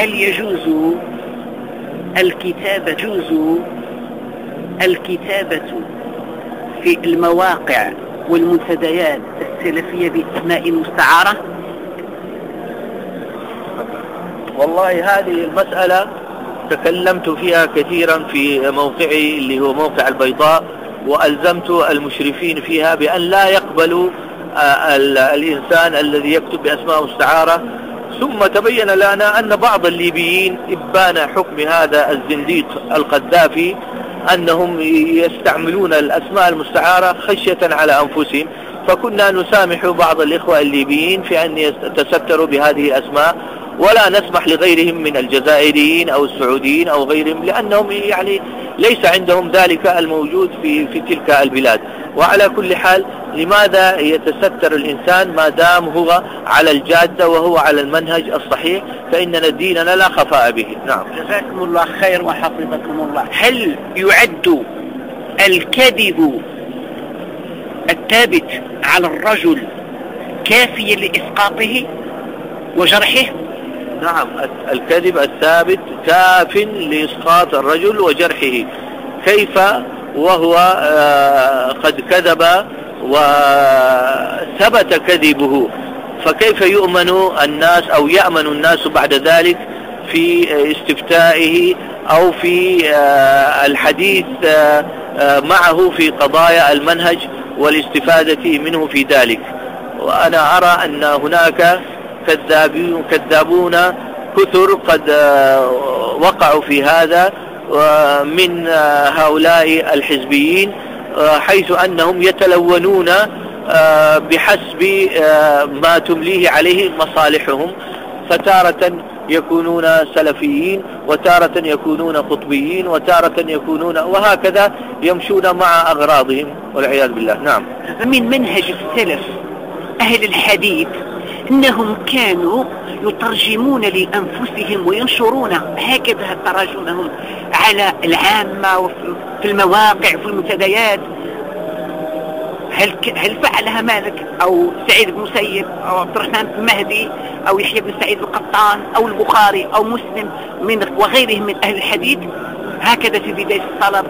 هل يجوز الكتابة في المواقع والمنتديات السلفية بأسماء مستعارة؟ والله هذه المسألة تكلمت فيها كثيرا في موقعي اللي هو موقع البيضاء، وألزمت المشرفين فيها بأن لا يقبلوا الإنسان الذي يكتب بأسماء مستعارة. ثم تبين لنا أن بعض الليبيين إبان حكم هذا الزنديق القذافي أنهم يستعملون الأسماء المستعارة خشية على أنفسهم، فكنا نسامح بعض الإخوة الليبيين في أن يتستروا بهذه الأسماء، ولا نسمح لغيرهم من الجزائريين أو السعوديين أو غيرهم، لأنهم يعني ليس عندهم ذلك الموجود في تلك البلاد. وعلى كل حال لماذا يتستر الإنسان ما دام هو على الجادة وهو على المنهج الصحيح، فإننا ديننا لا خفاء به. نعم، جزاكم الله خير وحفظكم الله. هل يعد الكذب الثابت على الرجل كافيا لإسقاطه وجرحه؟ نعم، الكذب الثابت كاف لإسقاط الرجل وجرحه. كيف وهو قد كذب وثبت كذبه؟ فكيف يؤمن الناس أو يأمن الناس بعد ذلك في استفتائه أو في الحديث معه في قضايا المنهج والاستفادة منه في ذلك؟ وأنا أرى أن هناك كذابون كثر قد وقعوا في هذا من هؤلاء الحزبيين، حيث أنهم يتلونون بحسب ما تمليه عليه مصالحهم، فتارة يكونون سلفيين وتارة يكونون قطبيين وتارة يكونون، وهكذا يمشون مع أغراضهم والعياذ بالله. نعم، من منهج السلف أهل الحديث إنهم كانوا يترجمون لأنفسهم وينشرون هكذا تراجمهم على العامة وفي المواقع وفي المنتديات. هل فعلها مالك أو سعيد بن مسيب أو عبد الرحمن بن مهدي أو يحيى بن سعيد القطان أو البخاري أو مسلم وغيرهم من أهل الحديث هكذا في بداية الطلب؟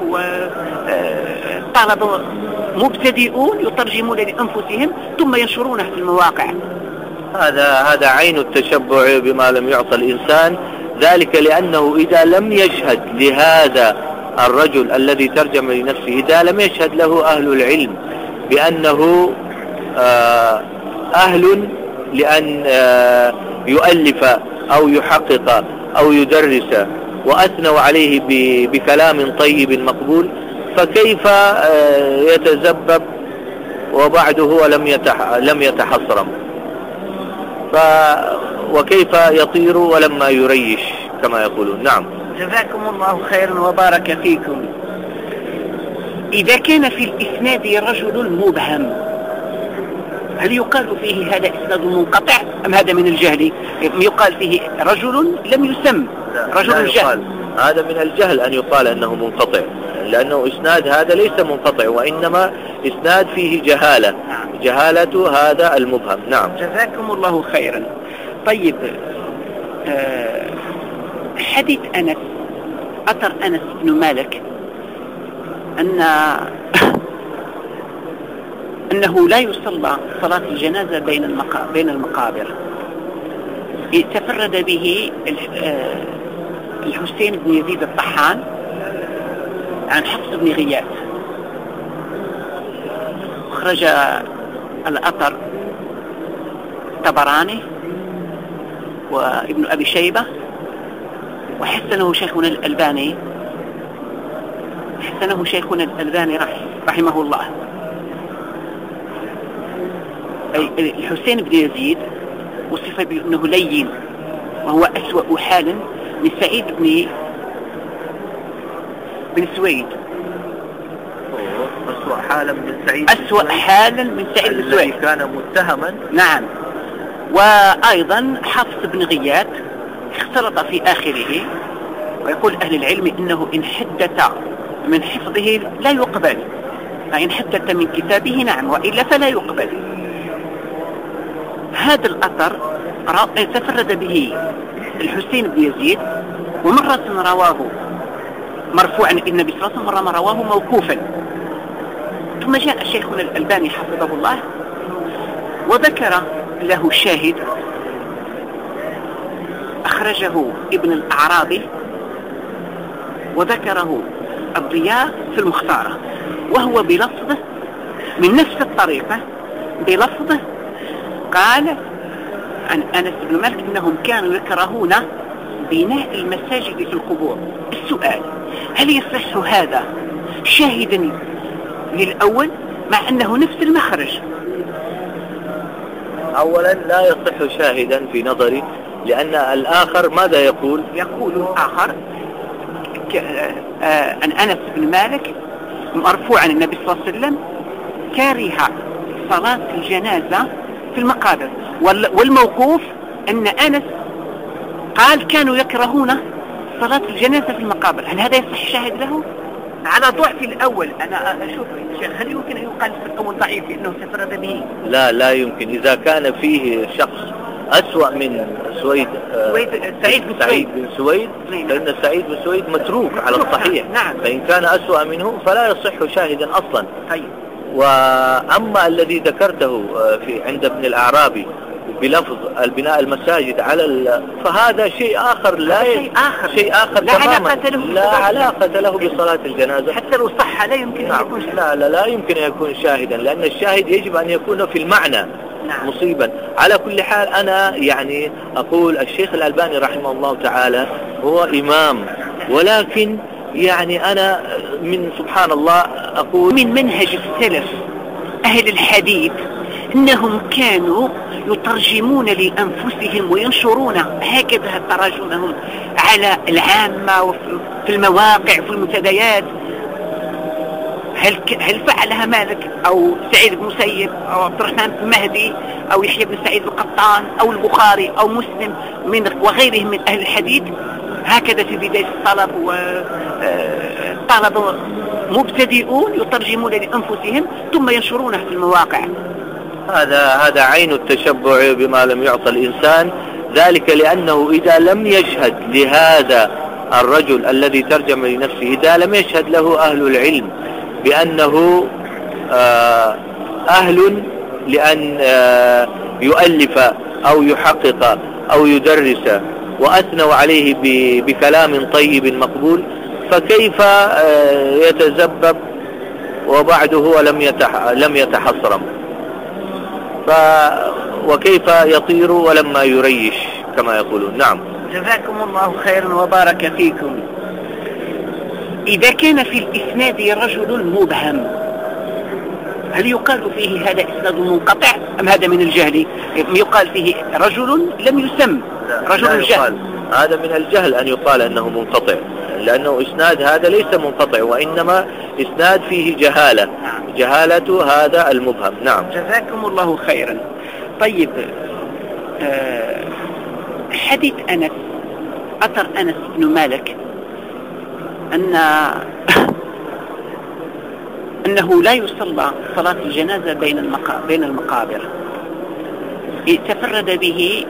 وطلب مبتدئون يترجمون لأنفسهم ثم ينشرونها في المواقع. هذا عين التشبع بما لم يعطى الإنسان، ذلك لأنه إذا لم يشهد لهذا الرجل الذي ترجم لنفسه، إذا لم يشهد له أهل العلم بأنه أهل لأن يؤلف أو يحقق أو يدرس وأثنوا عليه بكلام طيب مقبول، فكيف يتذبب وبعده لم يتحصرم؟ وكيف يطير ولما يريش كما يقولون. نعم، جزاكم الله خيرا وبارك فيكم. إذا كان في الإسناد رجل مبهم، هل يقال فيه هذا إسناد منقطع أم هذا من الجهل؟ يقال فيه رجل لم يسم، رجل جهل. هذا من الجهل أن يقال أنه منقطع، لأنه إسناد هذا ليس منقطع، وإنما إسناد فيه جهالة، جهالة هذا المبهم. نعم، جزاكم الله خيرا. طيب، حديث أنس، أثر أنس بن مالك أنه لا يصلى صلاة الجنازة بين المقابر، تفرد به الحسين بن يزيد الطحان عن حفص بن غياث. خرج الأثر طبراني وابن أبي شيبة، وحسنه شيخنا الألباني رحمه الله. الحسين بن يزيد وصف بأنه لين، وهو أسوأ حالا من سعيد بن سويد. أسوأ حالا من سعيد بن سويد كان متهما. نعم، وأيضا حفص بن غياث اختلط في آخره، ويقول أهل العلم إنه إن حدث من حفظه لا يقبل، فإن حدث من كتابه نعم، وإلا فلا يقبل. هذا الأثر تفرد به الحسين بن يزيد، ومرة رواه مرفوعا النبي صلى الله عليه وسلم، مرة رواه موقوفا. ثم جاء شيخنا الألباني حفظه الله وذكر له شاهد أخرجه ابن الأعرابي وذكره الضياء في المختارة، وهو بلفظه من نفس الطريقة بلفظه. قال عن أنس بن مالك إنهم كانوا يكرهون بناء المساجد في القبور. السؤال: هل يصح هذا شاهدا للأول مع أنه نفس المخرج؟ أولا لا يصح شاهدا في نظري، لأن الآخر ماذا يقول؟ يقول الآخر عن أنس بن مالك مرفوعا النبي صلى الله عليه وسلم كاره صلاة الجنازة في المقابر، والموقوف أن أنس قال كانوا يكرهون صلاة الجنازة في المقابر. هل هذا يصح شاهد له؟ على ضعف الأول أنا أشوف هل يمكن أن يقال في الأول ضعيف لأنه تفرد به؟ لا يمكن. إذا كان فيه شخص أسوأ من سعيد بن سويد، لأن سعيد بن سويد متروك على الصحيح. نعم. فإن كان أسوأ منه فلا يصح شاهدا أصلا. طيب. وأما الذي ذكرته عند ابن الأعرابي بلفظ البناء المساجد على فهذا شيء آخر، شيء آخر تماما، لا علاقة له بصلاة الجنازة. حتى لو صح لا يمكن أن يكون شاهدا. لا يمكن أن يكون شاهدا، لأن الشاهد يجب أن يكون في المعنى. نعم. مصيبا. على كل حال أنا يعني أقول الشيخ الألباني رحمه الله تعالى هو إمام، ولكن يعني أنا من سبحان الله أقول من منهج السلف أهل الحديث إنهم كانوا يترجمون لأنفسهم وينشرون هكذا تراجمهم على العامة وفي المواقع وفي المنتديات. هل فعلها مالك أو سعيد بن مسيب أو عبد الرحمن بن مهدي أو يحيى بن سعيد القطان أو البخاري أو مسلم وغيرهم من أهل الحديث هكذا في بداية الطلب؟ وطلب مبتدئون يترجمون لأنفسهم ثم ينشرونه في المواقع. هذا عين التشبع بما لم يعطى الإنسان، ذلك لأنه إذا لم يشهد لهذا الرجل الذي ترجم لنفسه، إذا لم يشهد له أهل العلم بأنه أهل لأن يؤلف أو يحقق أو يدرس وأثنوا عليه بكلام طيب مقبول، فكيف يتزبب وبعده هو لم يتحصرم، وكيف يطير ولما يريش كما يقولون. نعم. جزاكم الله خيرا وبارك فيكم. إذا كان في الإسناد رجل مبهم هل يقال فيه هذا إسناد منقطع أم هذا من الجهل؟ يقال فيه رجل لم يسم رجل جهل. هذا من الجهل أن يقال أنه منقطع، لأنه إسناد هذا ليس منقطع، وإنما إسناد فيه جهالة. نعم. جهالة هذا المبهم. نعم. جزاكم الله خيرا. طيب، حديث أنس، أثر أنس بن مالك أنه لا يصلى صلاة الجنازة بين المقابر، تفرد به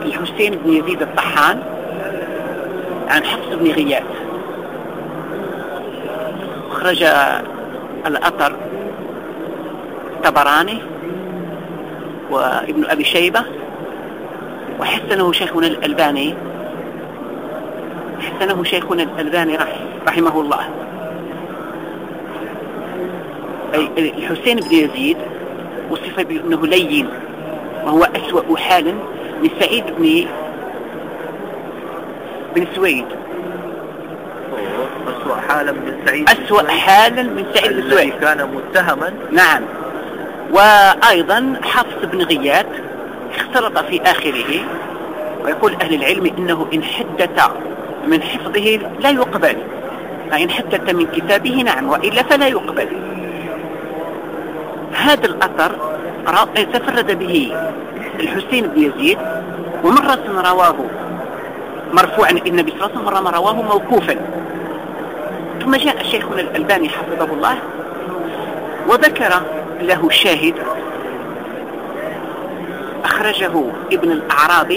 الحسين بن يزيد الطحان عن حفص بن غياث. خرج الأثر الطبراني وابن أبي شيبة وحسنه شيخنا الألباني رحمه الله. الحسين بن يزيد وصف بأنه لين، وهو أسوأ حالا من سعيد بن سويد. أسوأ حالا من سعيد بن سويد كان متهما. نعم. وأيضا حفص بن غياث اختلط في آخره، ويقول أهل العلم إنه إن حدث من حفظه لا يقبل، فإن حدث من كتابه نعم، وإلا فلا يقبل. هذا الأثر تفرد به الحسين بن يزيد، ومرة رواه مرفوعا النبي صلى الله عليه وسلم، مرة رواه موقوفا. ثم جاء شيخنا الألباني حفظه الله وذكر له شاهد أخرجه ابن الأعرابي